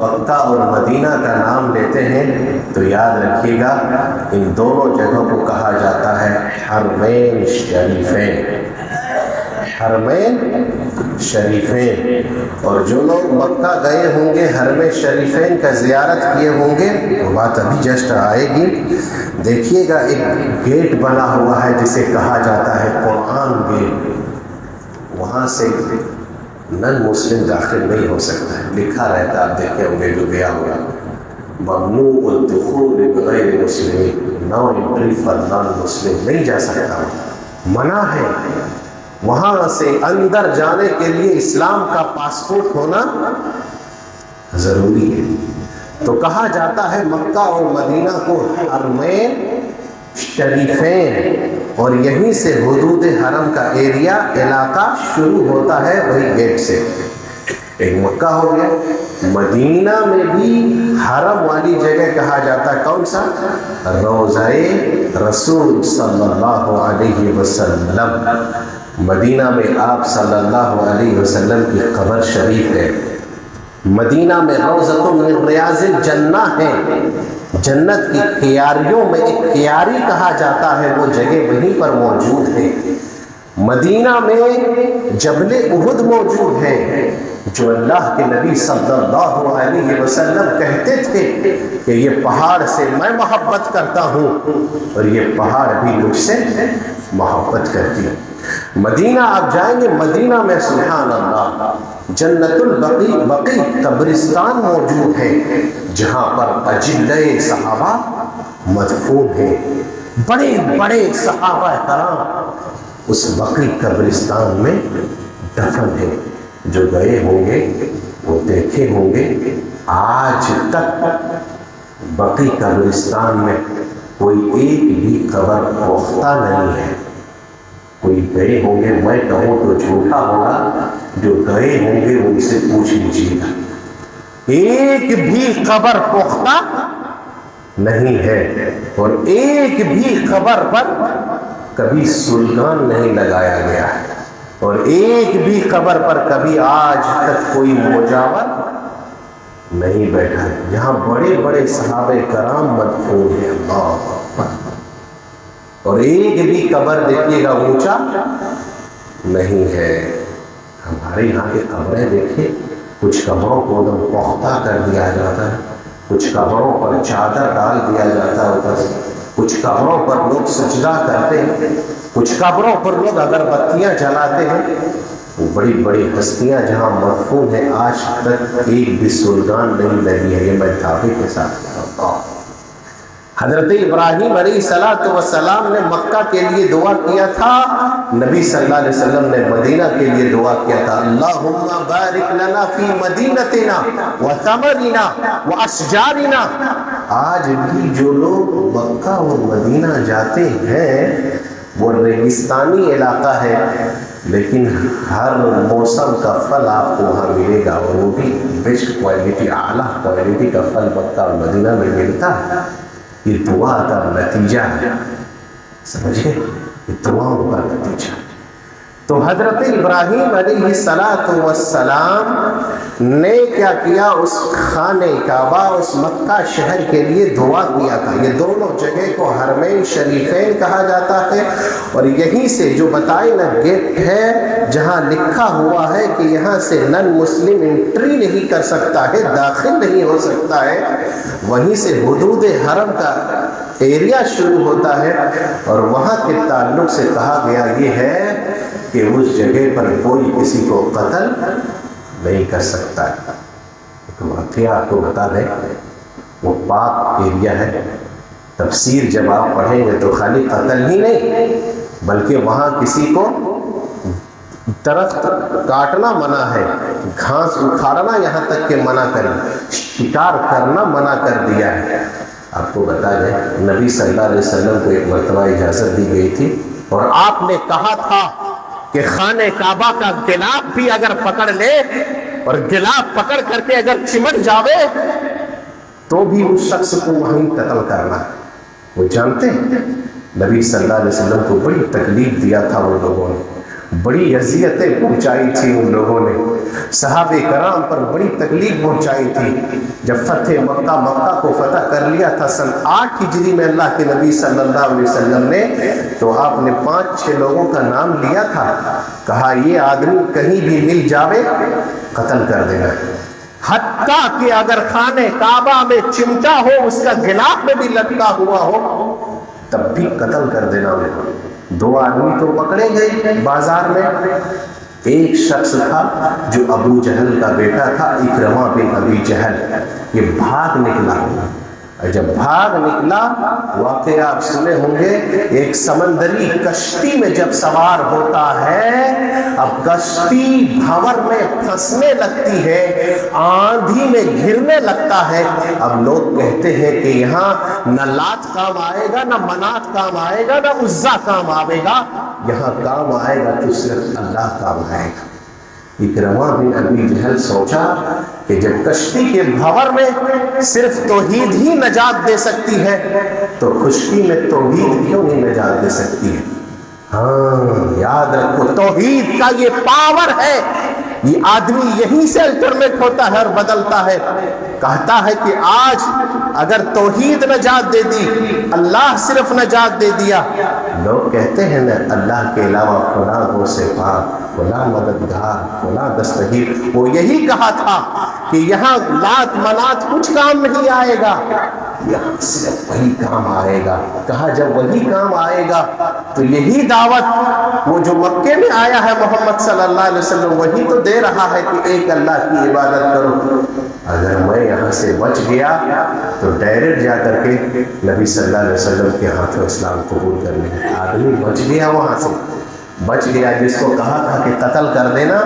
مکہ اور مدینہ کا نام لیتے ہیں تو یاد رکھیے گا ان دونوں جگہوں کو کہا جاتا ہے حرمین شریفین، حرمین شریفین۔ اور جو لوگ مکہ گئے ہوں گے حرم شریفین کا زیارت کیے ہوں گے، وہ بات ابھی جسٹ آئے گی، دیکھیے گا ایک گیٹ بنا ہوا ہے جسے کہا جاتا ہے قرآن گیٹ، وہاں سے نن مسلم داخل نہیں ہو سکتا ہے، لکھا رہتا، آپ دیکھیں ہوں گے جو گیا ہوگا ممنوع الدخول بغیر مسلمین، نو انٹری فار نان مسلم، نہیں جا سکتا، منع ہے۔ وہاں سے اندر جانے کے لیے اسلام کا پاسپورٹ ہونا ضروری ہے۔ تو کہا جاتا ہے مکہ اور مدینہ کو حرمین شریفین، اور یہیں سے حدود حرم کا ایریا علاقہ شروع ہوتا ہے، وہی گیٹ سے۔ ایک مکہ ہو گیا، مدینہ میں بھی حرم والی جگہ کہا جاتا ہے کون سا؟ روضہ رسول صلی اللہ علیہ وسلم۔ مدینہ میں آپ صلی اللہ علیہ وسلم کی قبر شریف ہے، مدینہ میں روضۃ من ریاض الجنہ ہے، جنت کی کیاریوں میں ایک کیاری کہا جاتا ہے، وہ جگہ وہیں پر موجود ہے۔ مدینہ میں جبل احد موجود ہے، جو اللہ کے نبی صلی اللہ علیہ وسلم کہتے تھے کہ یہ پہاڑ سے میں محبت کرتا ہوں اور یہ پہاڑ بھی مجھ سے محبت کرتی ہے۔ مدینہ آپ جائیں گے، مدینہ میں سبحان اللہ جنت البقیع، بقیع قبرستان موجود ہے، جہاں پر اجلۂ صحابہ مدفون ہیں، بڑے بڑے صحابہ کرام اس بقیع قبرستان میں دفن ہیں۔ جو گئے ہوں گے وہ دیکھے ہوں گے، آج تک بقیع قبرستان میں کوئی ایک بھی قبر پختہ نہیں ہے۔ کوئی گئے ہوں گے، میں کہوں تو جھوٹا ہوگا، جو گئے ہوں گے ان سے پوچھ لیجیے گا، ایک بھی قبر پختہ نہیں ہے، اور ایک بھی قبر پر کبھی سلگان نہیں لگایا گیا ہے، اور ایک بھی قبر پر کبھی آج تک کوئی مجاور نہیں بیٹھا ہے۔ یہاں بڑے بڑے صحابہ کرام مدفون ہیں، اللہ اکبر، اور ایک بھی قبر دیکھیے گا اونچا نہیں ہے۔ ہمارے یہاں کی قبریں دیکھیں، کچھ قبروں کو ایک دم پختہ کر دیا جاتا ہے، کچھ قبروں پر چادر ڈال دیا جاتا ہے اوپر سے، کچھ قبروں پر لوگ سجدہ کرتے ہیں، کچھ قبروں پر لوگ اگربتیاں جلاتے ہیں۔ وہ بڑی بڑی ہستیاں جہاں مدفون ہیں، آج تک ایک بھی سلگان نہیں لگی ہے، یہ میں دعوے کے ساتھ کہتا ہوں۔ حضرت ابراہیم علیہ السلام نے مکہ کے لیے دعا کیا تھا، نبی صلی اللہ علیہ وسلم نے مدینہ کے لیے دعا کیا تھا، اللہم بارک لنا فی مدینتنا وثمرنا واشجارنا۔ آج بھی جو لوگ مکہ اور مدینہ جاتے ہیں وہ ریگستانی علاقہ ہے، لیکن ہر موسم کا پھل آپ کو وہاں ملے گا، اور وہ بھی بیسٹ کوالٹی، اعلیٰ کوالٹی کا پھل مکہ اور مدینہ میں ملتا ہے۔ یہ دعا کا نتیجہ ہے، سمجھ گئے، یہ دعاؤں کا نتیجہ۔ تو حضرت ابراہیم علیہ السلام نے کیا کیا؟ اس خانہ کعبہ، اس مکہ شہر کے لیے دعا کیا تھا۔ یہ دونوں جگہ کو حرمین شریفین کہا جاتا ہے، اور یہیں سے جو بتائے نا گیٹ ہے جہاں لکھا ہوا ہے کہ یہاں سے نن مسلم انٹری نہیں کر سکتا ہے، داخل نہیں ہو سکتا ہے، وہیں سے حدود حرم کا ایریا شروع ہوتا ہے، اور وہاں کے تعلق سے کہا گیا یہ ہے کہ اس جگہ پر کوئی کسی کو قتل نہیں کر سکتا ہے۔ ایک واقعہ آپ کو بتا دیں، وہ پاک ایریا ہے، تفسیر جب آپ پڑھیں گے تو خالی قتل ہی نہیں بلکہ وہاں کسی کو درخت کاٹنا منع ہے، گھاس اکھاڑنا یہاں تک کہ منع کر، شکار کرنا منع کر دیا ہے۔ آپ کو بتا دیں نبی صلی اللہ علیہ وسلم کو ایک مرتبہ اجازت دی گئی تھی، اور آپ نے کہا تھا کہ خانہ کعبہ کا گلاف بھی اگر پکڑ لے اور گلاف پکڑ کر کے اگر چمٹ جاوے تو بھی اس شخص کو وہیں قتل کرنا۔ وہ جانتے ہیں نبی صلی اللہ علیہ وسلم کو بڑی تکلیف دیا تھا وہ لوگوں نے، بڑی اذیتیں پہنچائی تھی ان لوگوں نے، صحابہ کرام پر بڑی تکلیف پہنچائی تھی۔ جب فتح مکہ کو فتح کر لیا تھا سن 8 ہجری میں اللہ کے نبی صلی اللہ علیہ وسلم نے، تو آپ نے 5-6 لوگوں کا نام لیا تھا، کہا یہ آدمی کہیں بھی مل جاوے قتل کر دینا، حتیٰ کہ اگر خانہ کعبہ میں چمٹا ہو، اس کا گناہ میں بھی لٹکا ہوا ہو، تب بھی قتل کر دینا ہے۔ 2 آدمی تو پکڑے گئے بازار میں، ایک شخص تھا جو ابو جہل کا بیٹا تھا، اکرمہ بن ابی جہل، یہ بھاگ نکلا۔ جب بھاگ نکلا، واقعہ آپ سنے ہوں گے، ایک سمندری کشتی میں جب سوار ہوتا ہے، اب کشتی بھنور میں پھنسنے لگتی ہے، آندھی میں گھرنے لگتا ہے۔ اب لوگ کہتے ہیں کہ یہاں نہ لات کام آئے گا، نہ منات کام آئے گا، نہ عزا کام آئے گا، یہاں کام آئے گا تو صرف اللہ کام آئے گا۔ اکرمہ بن ابی جہل سوچا کہ جب کشتی کے بھنور میں صرف توحید ہی نجات دے سکتی ہے، تو خشکی میں توحید کیوں نہیں نجات دے سکتی ہے؟ ہاں، یاد رکھو، توحید کا یہ پاور ہے، یہ آدمی یہیں سے الٹرنیٹ ہوتا ہے اور بدلتا ہے۔ کہتا ہے کہ آج اگر توحید نجات دے دی، اللہ صرف نجات دے دیا، لوگ کہتے ہیں نا اللہ کے علاوہ فلاں غوث سے پاک، فلاں مددگار، فلاں دستگیر۔ وہ یہی کہا تھا کہ یہاں لات منات کچھ کام نہیں آئے گا، یہاں صرف وہی کام آئے گا۔ کہا جب وہی کام آئے گا تو یہی دعوت وہ جو مکے میں آیا ہے محمد صلی اللہ علیہ وسلم، وہی تو دے رہا ہے کہ ایک اللہ کی عبادت کرو۔ اگر میں یہاں سے بچ گیا تو ڈائریکٹ جا کر کے نبی صلی اللہ علیہ وسلم کے ہاتھوں اسلام قبول کر لیں۔ آدمی بچ گیا، وہاں سے بچ گیا، جس کو کہا تھا کہ قتل کر دینا،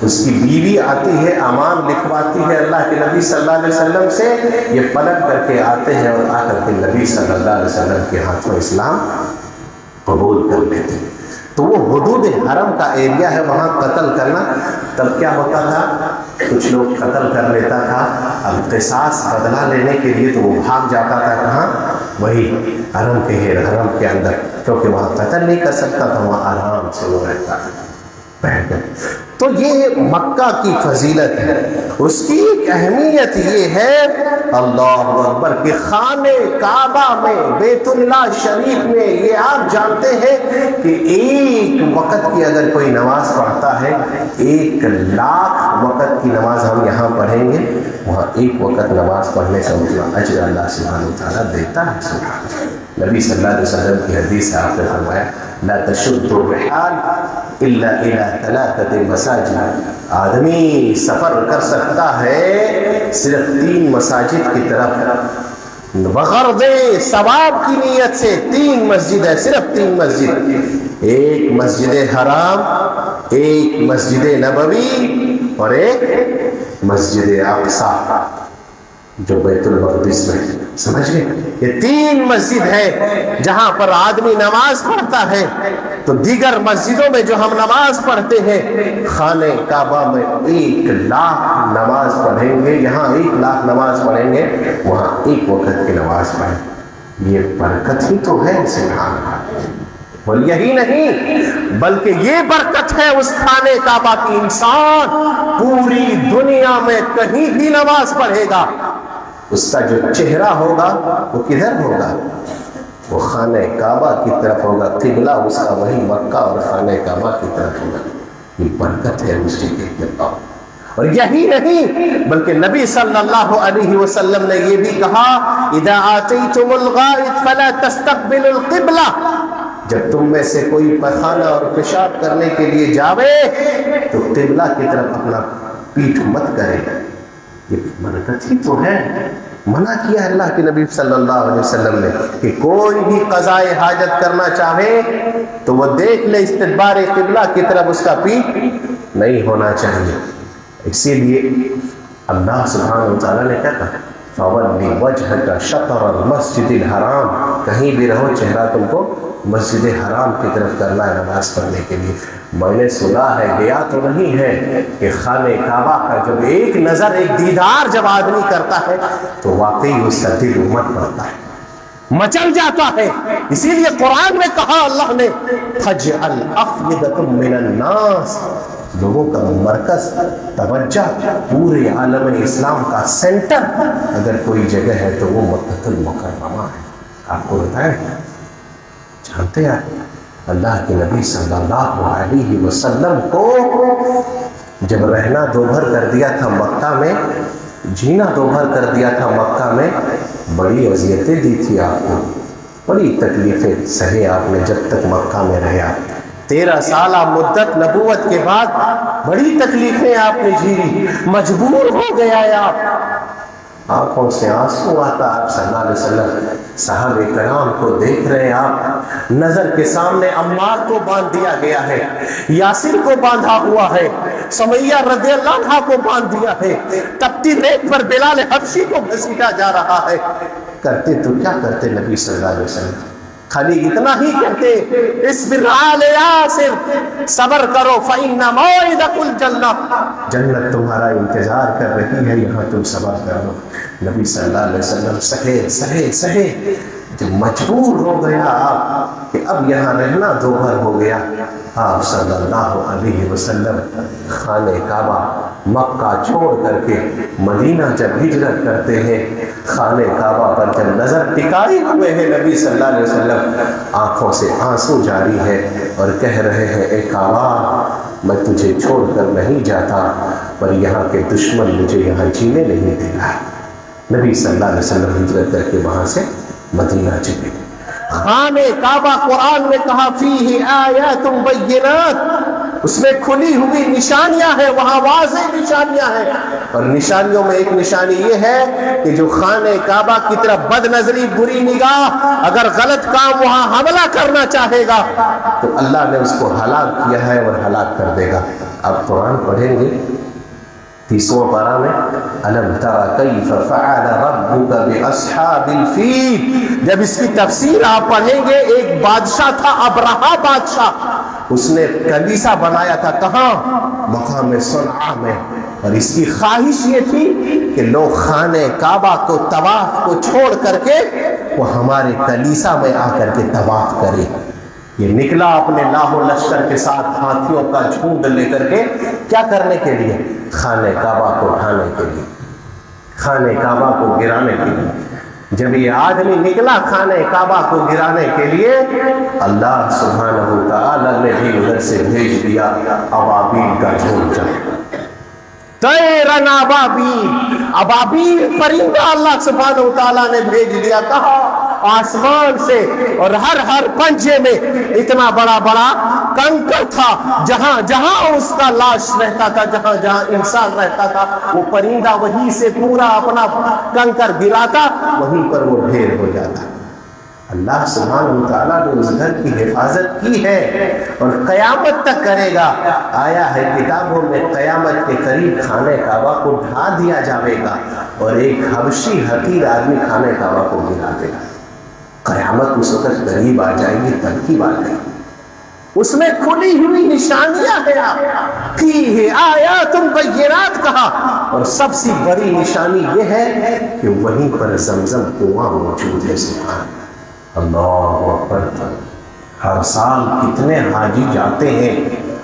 اس کی بیوی آتی ہے، امان لکھواتی ہے اللہ کے نبی صلی اللہ علیہ وسلم سے، یہ پلٹ کر کے آتے ہیں اور آ کر کے نبی صلی اللہ علیہ وسلم کے ہاتھوں اسلام قبول کر لیتے ہیں۔ تو وہ حدود حرم کا ایریا ہے، وہاں قتل کرنا۔ تب کیا ہوتا تھا، کچھ لوگ قتل کر لیتا تھا، اب قصاص بدلہ لینے کے لیے تو وہ بھاگ جاتا تھا، کہاں؟ وہی حرم کے اندر، کیونکہ وہاں قتل نہیں کر سکتا تھا، وہاں آرام سے وہ رہتا تھا بیٹھ کر۔ تو یہ مکہ کی فضیلت ہے، اس کی ایک اہمیت یہ ہے، اللہ اکبر، کہ خانہ کعبہ میں، بیت اللہ شریف میں، یہ آپ جانتے ہیں کہ ایک وقت کی اگر کوئی نماز پڑھتا ہے، 1,00,000 وقت کی نماز ہم یہاں پڑھیں گے، وہاں ایک وقت نماز پڑھنے کا مطلب اجر اللہ سبحانہ وتعالیٰ دیتا ہے۔ سبحان اللہ، نبی صلی اللہ علیہ وسلم کی حدیث سے آپ نے فرمایا، لا تشد الرحال الا الى 3 مساجد، آدمی سفر کر سکتا ہے صرف 3 مساجد کی طرف، بغرض ثواب کی نیت سے۔ 3 مسجد ہے، صرف 3 مسجد، ایک مسجد حرام، ایک مسجد نبوی، اور ایک مسجد اقصی جو بیت المقدس میں۔ سمجھ گئے؟ یہ 3 مسجد ہے جہاں پر آدمی نماز پڑھتا ہے۔ تو دیگر مسجدوں میں جو ہم نماز پڑھتے ہیں، خانہ کعبہ میں 1,00,000 نماز پڑھیں گے، یہاں 1,00,000 نماز پڑھیں گے، وہاں ایک وقت کی نماز پڑھیں۔ یہ برکت ہی تو ہے، سبحان اللہ۔ اور یہی نہیں بلکہ یہ برکت ہے اس خانہ کعبہ کی، انسان پوری دنیا میں کہیں بھی نماز پڑھے گا، اس کا جو چہرہ ہوگا وہ کدھر ہوگا؟ وہ خانہ کعبہ کی طرف ہوگا، قبلہ اس کا وہی مکہ اور خانہ کعبہ کی طرف ہوگا۔ یہ برکت ہے مسجد کے پاس۔ اور یہی نہیں بلکہ نبی صلی اللہ علیہ وسلم نے یہ بھی کہا، اذا آتیتم الغائط فلا تستقبلوا القبلہ، جب تم میں سے کوئی پخانہ اور پیشاب کرنے کے لیے جاوے تو قبلہ کی طرف اپنا پیٹھ مت کرے۔ یہ برکت ہی تو ہے۔ منع کیا اللہ کے نبی صلی اللہ علیہ وسلم نے کہ کوئی بھی قضاء حاجت کرنا چاہے تو وہ دیکھ لے استدبار قبلہ کی طرف، اس کا پیٹھ نہیں ہونا چاہیے۔ اسی لیے اللہ سبحانہ وتعالیٰ نے کیا کہا، فَوَلِّ وَجْهَكَ شَطْرَ الْمَسْجِدِ الْحَرَامِ، کہیں بھی رہو چہرہ تم کو مسجد حرام کی طرف کرنا ہے نماز پڑھنے کے لیے۔ میں نے سنا ہے، گیا تو نہیں ہے، کہ خانہ کعبہ کا جب ایک نظر، ایک دیدار جب آدمی کرتا ہے تو واقعی اس کا دل امت پڑتا ہے۔ مچل جاتا ہے. اسی لیے قرآن میں کہا اللہ نے فَجْعَلْ أَفْئِدَةً مِّنَ النَّاسِ، لوگوں کا مرکز، توجہ، پورے عالم اسلام کا سینٹر اگر کوئی جگہ ہے تو وہ مکہ المکرمہ ہے. آپ کو بتائیں، جانتے ہیں اللہ کے نبی صلی اللہ علیہ وسلم کو جب رہنا دوبھر کر دیا تھا مکہ میں، جینا دوبھر کر دیا تھا مکہ میں، بڑی اذیتیں دی تھی آپ کو، بڑی تکلیفیں سہے آپ نے جب تک مکہ میں رہا. 13 سالہ مدت نبوت کے بعد بڑی تکلیفیں آپ نے جھیلی، مجبور ہو گیا ہے آپ. آنکھوں سے آنسو آتا آپ صلی اللہ علیہ وسلم، صحابہ کرام کو دیکھ رہے ہیں آپ، نظر کے سامنے عمار کو باندھ دیا گیا ہے، یاسر کو باندھا ہوا ہے، سمیہ رضی اللہ عنہ کو باندھ دیا ہے، تپتی ریت پر بلال حبشی کو گھسیٹا جا رہا ہے. کرتے تو کیا کرتے نبی صلی اللہ علیہ وسلم؟ خالی اتنا ہی کہتے اصبر آل یاسر، صبر کرو فإن موعدکم الجنہ، جنت تمہارا انتظار کر رہی ہے، یہاں تم صبر کرو. نبی صلی اللہ علیہ وسلم سہے جب مجبور ہو گیا آپ کہ اب یہاں رہنا دوبھر ہو گیا، آپ صلی اللہ علیہ وسلم خانہ کعبہ مکہ چھوڑ کر کے مدینہ جب ہجرت کرتے ہیں، خانہ کعبہ پر جب نظر ٹکائے ہوئے ہیں نبی صلی اللہ علیہ وسلم، آنکھوں سے آنسو جاری ہے اور کہہ رہے ہیں اے کعبہ میں تجھے چھوڑ کر نہیں جاتا، پر یہاں کے دشمن مجھے یہاں جینے نہیں دے رہا. نبی صلی اللہ علیہ وسلم ہجرت کر کے وہاں سے مدینہ چلے. خانہ کعبہ قرآن میں کہا فیہ آیات بینات، اس میں کھلی ہوئی نشانیاں ہیں، وہاں واضح نشانیاں ہیں. اور نشانیوں میں ایک نشانی یہ ہے کہ جو خانہ کعبہ کی طرف بد نظری، بری نگاہ، اگر غلط کام وہاں حملہ کرنا چاہے گا تو اللہ نے اس کو ہلاک کیا ہے اور ہلاک کر دے گا. آپ قرآن پڑھیں گے 30واں پارہ میں الم تر کیف فعل ربک باصحاب الفیل، جب اس کی تفسیر آپ پڑھیں گے، ایک بادشاہ تھا ابرہہ بادشاہ، اس نے کلیسا بنایا تھا کہاں؟ مقام صنعاء میں، اور اس کی خواہش یہ تھی کہ لوگ خانہ کعبہ کو طواف کو چھوڑ کر کے وہ ہمارے کلیسا میں آ کر کے طواف کرے. یہ نکلا اپنے لاہو لشکر کے ساتھ ہاتھیوں کا جھنڈ لے کر کے، کیا کرنے کے لیے؟ خانہ کعبہ کو اٹھانے کے لیے، خانہ کعبہ کو گرانے کے لیے. جب یہ آدمی نکلا خانہ کعبہ کو گرانے کے لیے، اللہ سبحانہ تعالی نے بھی ادھر سے بھیج دیا ابابیل کا جھنڈ. طیرن ابابیل، ابابیل پرندہ اللہ سبحانہ تعالیٰ نے بھیج دیا. کہا آسمان سے، اور ہر پنجے میں اتنا بڑا بڑا کنکر تھا، جہاں جہاں اس کا لاش رہتا تھا، جہاں جہاں انسان رہتا تھا، وہ پرندہ وہیں سے پورا اپنا کنکر گراتا، وہیں پر وہ ڈھیر ہو جاتا. اللہ سبحانہ تعالیٰ نے اس گھر کی حفاظت کی ہے اور قیامت تک کرے گا. آیا ہے کتابوں میں قیامت کے قریب خانہ کعبہ کو ڈھا دیا جائے گا اور ایک حبشی حقیر آدمی خانہ کعبہ کو گرا دے گا. قیامت اس وقت قریب آ جائے گی، تب کی بات ہے. اس میں کھلی ہوئی نشانیاں ہیں. آپ فیہ آیات بینات کہا، اور سب سے بڑی نشانی یہ ہے کہ وہیں پر زمزم کنواں موجود ہے. سبحان اللہ اکبر. ہر سال کتنے حاجی جاتے ہیں،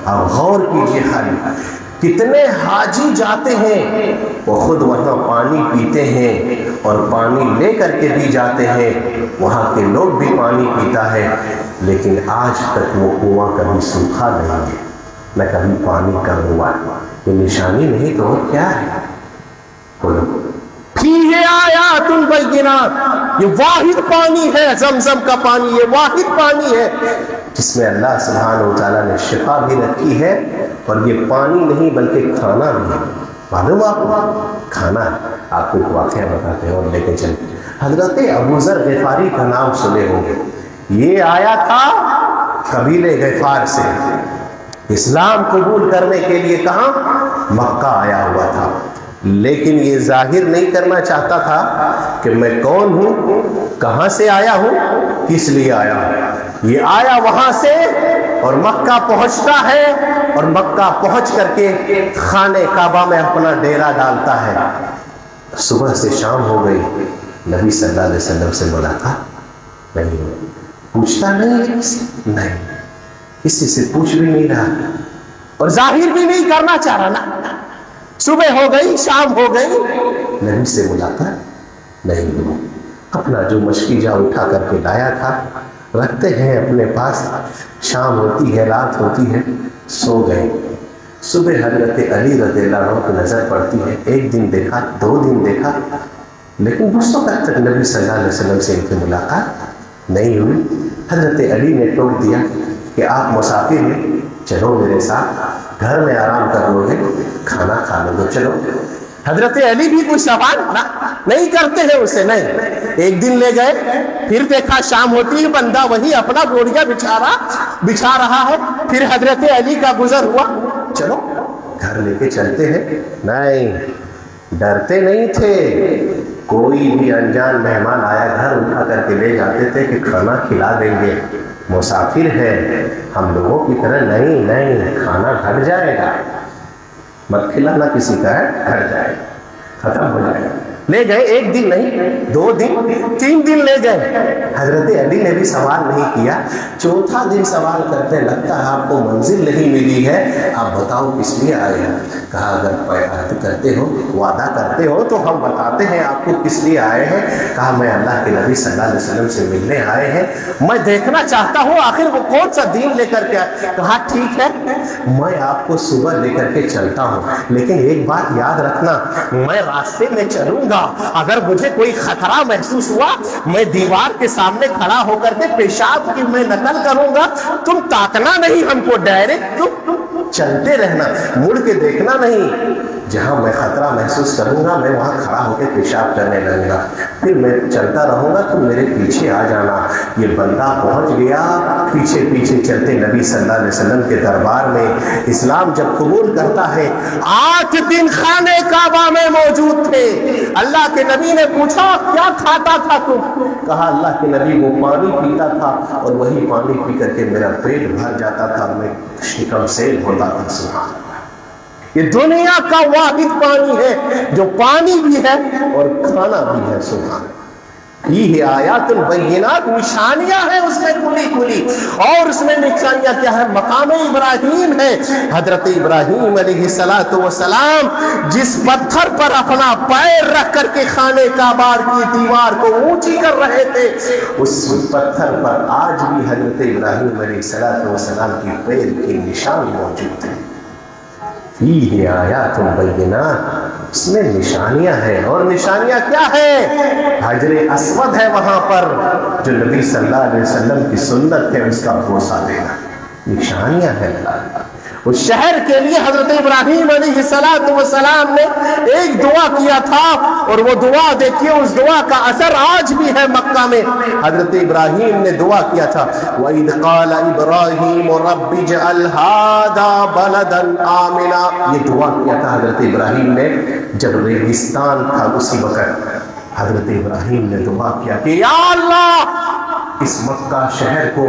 آپ غور کیجئے، خالی کتنے حاجی جاتے ہیں، وہ خود وہاں پانی پیتے ہیں اور پانی لے کر کے بھی جاتے ہیں، وہاں کے لوگ بھی پانی پیتا ہے، لیکن آج تک وہ کنواں کبھی سوکھا نہیں ہے، نہ کبھی پانی کم ہوا. یہ نشانی نہیں تو کیا ہے؟ بولو. فیہ آیات بینات، یہ واحد پانی ہے، زمزم کا پانی، یہ واحد پانی ہے جس میں اللہ سبحانہ وتعالیٰ نے شفا بھی رکھی ہے. اور یہ پانی نہیں بلکہ کھانا بھی ہے. معلوم آپ کو کھانا ہے. آپ کو ایک واقعہ بتاتے ہیں اور لے کے چلیں. حضرت ابو ذر غفاری کا نام سنے ہوں گے. یہ آیا تھا قبیلے غفار سے، اسلام قبول کرنے کے لیے کہاں؟ مکہ آیا ہوا تھا، لیکن یہ ظاہر نہیں کرنا چاہتا تھا کہ میں کون ہوں، کہاں سے آیا ہوں، کس لیے آیا ہوں. یہ آیا وہاں سے اور مکہ پہنچتا ہے، اور مکہ پہنچ کر کے خانہ کعبہ میں اپنا ڈیرا ڈالتا ہے. صبح سے شام ہو گئی، نبی صلی اللہ علیہ وسلم سے ملاقات. نہیں پوچھتا نہیں ہے نہیں کسی سے پوچھ بھی نہیں رہا اور ظاہر بھی نہیں کرنا چاہ رہا نا. صبح ہو گئی شام ہو گئی نبی سے ملاقات نہیں ہوئی. اپنا جو مشکی جا اٹھا کر کے لایا تھا رکھتے ہیں اپنے پاس. شام ہوتی ہے رات ہوتی ہے سو گئے. صبح حضرت علی رضی اللہ عنہ کی نظر پڑتی ہے. ایک دن دیکھا 2 دن دیکھا لیکن برسوں تک نبی صلی اللہ علیہ وسلم سے ان کی ملاقات نہیں ہوئی. حضرت علی نے ٹوک دیا کہ آپ مسافر ہیں چلو میرے ساتھ گھر میں آرام کر لو گے کھانا کھا لو گے چلو. حضرت علی بھی کوئی سوال نہیں کرتے ہیں اسے نہیں. ایک دن لے گئے پھر دیکھا شام ہوتی ہے بندہ وہی اپنا بوڑیا بچھا رہا ہے. پھر حضرت علی کا گزر ہوا چلو گھر لے کے چلتے ہیں. نہیں ڈرتے نہیں تھے. کوئی بھی انجان مہمان آیا گھر اٹھا کر کے لے جاتے تھے کہ کھانا کھلا دیں گے مسافر ہے ہم لوگوں کی طرح. نہیں کھانا گھٹ جائے گا مت کھلانا کسی کا ہے گھٹ جائے گا ختم ہو جائے گا. لے گئے 1 دن نہیں 2 دن 3 دن لے گئے. حضرت علی نے بھی سوال نہیں کیا. 4تھا دن سوال کرتے لگتا ہے آپ کو منزل نہیں ملی ہے آپ بتاؤ کس لیے آئے ہیں. کہا اگر بیعت کرتے ہو وعدہ کرتے ہو تو ہم بتاتے ہیں آپ کو کس لیے آئے ہیں. کہا میں اللہ کے نبی صلی اللہ علیہ وسلم سے ملنے آئے ہیں میں دیکھنا چاہتا ہوں آخر وہ کون سا دین لے کر کے آئے. کہا ٹھیک ہے میں آپ کو صبح لے کر کے چلتا ہوں لیکن ایک بات یاد رکھنا میں راستے میں چلوں گا اگر مجھے کوئی خطرہ محسوس ہوا میں دیوار کے سامنے کھڑا ہو کر کے پیشاب کی میں نقل کروں گا. تم تاکنا نہیں ہم کو ڈائریکٹ تم چلتے رہنا مڑ کے دیکھنا نہیں. جہاں میں خطرہ محسوس کروں گا میں وہاں کھڑا ہو کے پیشاب کرنے لگوں گا پھر میں چلتا رہوں گا تم میرے پیچھے آ جانا. یہ بندہ پہنچ گیا پیچھے چلتے نبی صلی اللہ علیہ وسلم کے دربار میں. اسلام جب قبول کرتا ہے 8 دن خانے کعبہ میں موجود تھے. اللہ کے نبی نے پوچھا کیا کھاتا تھا تم. کہا اللہ کے نبی وہ پانی پیتا تھا اور وہی پانی پی کر کے میرا پیٹ بھر جاتا تھا میں شکم سیل ہوتا تھا. سبحان اللہ یہ دنیا کا واحد پانی ہے جو پانی بھی ہے اور کھانا بھی ہے. سبحان اللہ یہ آیات البینات نشانیاں ہیں اس میں کھلی اور اس میں نشانیاں کیا ہے مقام ابراہیم ہے. حضرت ابراہیم علیہ السلام جس پتھر پر اپنا پیر رکھ کر کے خانے کعبہ کی دیوار کو اونچی کر رہے تھے اس پتھر پر آج بھی حضرت ابراہیم علیہ السلام کی پیر کی نشان موجود ہے. یہ آیات البینات اس میں نشانیاں ہیں اور نشانیاں کیا ہے حجر اسود ہے وہاں پر جو نبی صلی اللہ علیہ وسلم کی سنت ہے اس کا بوسہ دینا نشانیاں ہیں. اس شہر کے لیے حضرت ابراہیم علیہ السلام نے ایک دعا کیا تھا اور وہ دعا دیکھیے اس دعا کا اثر آج بھی ہے مکہ میں. حضرت ابراہیم نے دعا کیا تھا وَإِذْ قَالَ إِبْرَاهِيمُ رَبِّ اجْعَلْ هَٰذَا بَلَدًا آمِنًا. یہ دعا کیا تھا حضرت ابراہیم نے جب ریگستان تھا اسی وقت. حضرت ابراہیم نے دعا کیا کہ یا اللہ اس مکہ شہر کو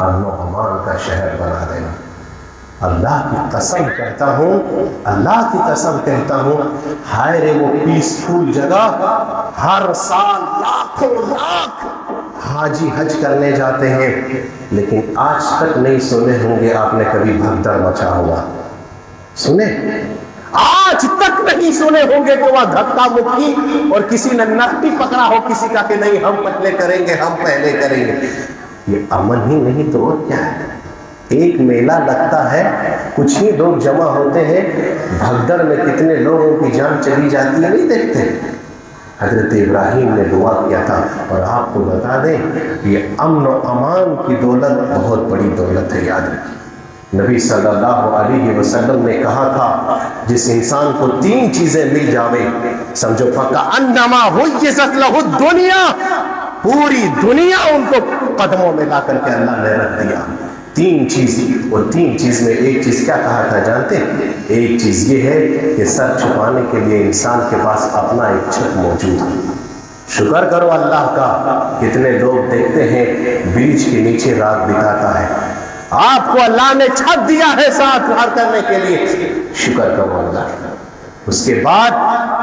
امن و امان کا شہر بنا دینا. اللہ کی قسم کہتا ہوں ہائے رے وہ پیسفل جگہ ہر سال لاکھوں لاکھ حاجی حج کرنے جاتے ہیں لیکن آج تک نہیں سنے ہوں گے آپ نے کبھی بھگدڑ مچا ہوا. سنے آج تک نہیں سنے ہوں گے کہ وہاں دھکا مکی اور کسی نے نخٹی پکڑا ہو کسی کا کہ نہیں ہم پہلے کریں گے. یہ امن ہی نہیں تو اور کیا ہے. ایک میلہ لگتا ہے کچھ ہی لوگ جمع ہوتے ہیں بھگدڑ میں کتنے لوگوں کی جان چلی جاتی ہے نہیں دیکھتے. حضرت ابراہیم نے دعا کیا تھا اور آپ کو بتا دیں یہ امن و امان کی دولت بہت بڑی دولت ہے. یاد رکھیں نبی صلی اللہ علیہ وسلم نے کہا تھا جس انسان کو 3 چیزیں مل جاوے سمجھو فَكَأَنَّمَا حُيِّزَتْ لَهُ الدُّنْيَا پوری دنیا ان کو قدموں میں لا کر کے اللہ نے رکھ دیا. 3 چیز اور 3 چیز میں ایک چیز کیا کہا تھا جانتے ہیں. ایک چیز یہ ہے کہ سر چھپانے کے لیے انسان کے پاس اپنا ایک چھت موجود ہے. شکر کرو اللہ کا کتنے لوگ دیکھتے ہیں بیچ کے نیچے رات بتاتا ہے. آپ کو اللہ نے چھت دیا ہے ساتھ پار کرنے کے لیے شکر کرو اللہ کا. اس کے بعد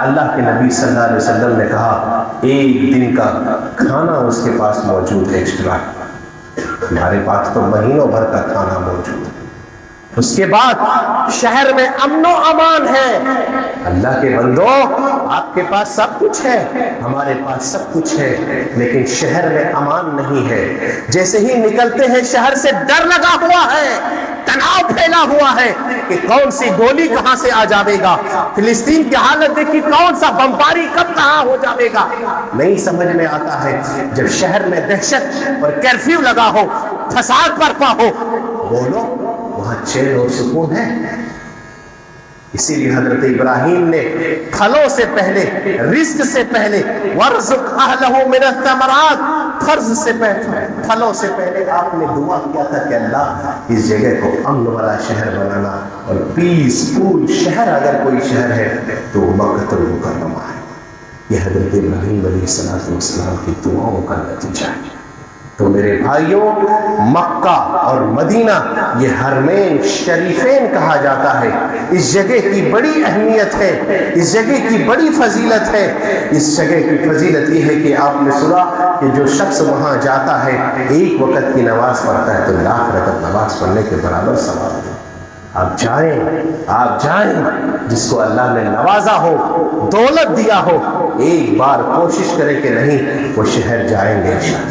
اللہ کے نبی صلی اللہ علیہ وسلم نے کہا ایک دن کا کھانا اس کے پاس موجود ہے ایکسٹرا. ہمارے پاس تو مہینوں بھر کا کھانا موجود ہے. اس کے بعد شہر میں امن و امان ہے. اللہ کے بندو آپ کے پاس سب کچھ ہے, ہمارے پاس سب کچھ ہے, لیکن شہر میں امان نہیں ہے. جیسے ہی نکلتے ہیں شہر سے ڈر لگا ہوا ہے, تناؤ پھیلا ہوا ہے کہ کون سی گولی کہاں سے آ جاوے گا. فلسطین کی حالت دیکھی, کون سا بمباری کب کہاں ہو جاوے گا, نہیں سمجھ میں آتا ہے. جب شہر میں دہشت اور کرفیو لگا ہو, فساد برپا ہو, بولو وہاں چین اور سکون ہے. اسی لیے حضرت ابراہیم نے پھلوں سے پہلے, رزق سے پہلے, وَارْزُقْ أَهْلَهُ مِنَ الثَّمَرَاتِ, فرض سے پہلے, پھلوں سے پہلے آپ نے دعا کیا تھا کہ اللہ اس جگہ کو امن والا شہر بنانا, اور پیس پھول شہر اگر کوئی شہر ہے تو مکۃ المکرمہ ہے. یہ حضرت ابراہیم علیہ السلام کی دعاؤں کا نتیجہ ہے. تو میرے بھائیوں, مکہ اور مدینہ یہ حرمین شریفین کہا جاتا ہے. اس جگہ کی بڑی اہمیت ہے, اس جگہ کی بڑی فضیلت ہے. اس جگہ کی فضیلت یہ ہے کہ آپ نے سنا کہ جو شخص وہاں جاتا ہے ایک وقت کی نماز پڑھتا ہے تو 1,00,000 رکعت نماز پڑھنے کے برابر ثواب ہے. آپ جائیں, جس کو اللہ نے نوازا ہو, دولت دیا ہو, ایک بار کوشش کریں کہ نہیں وہ شہر جائیں گے.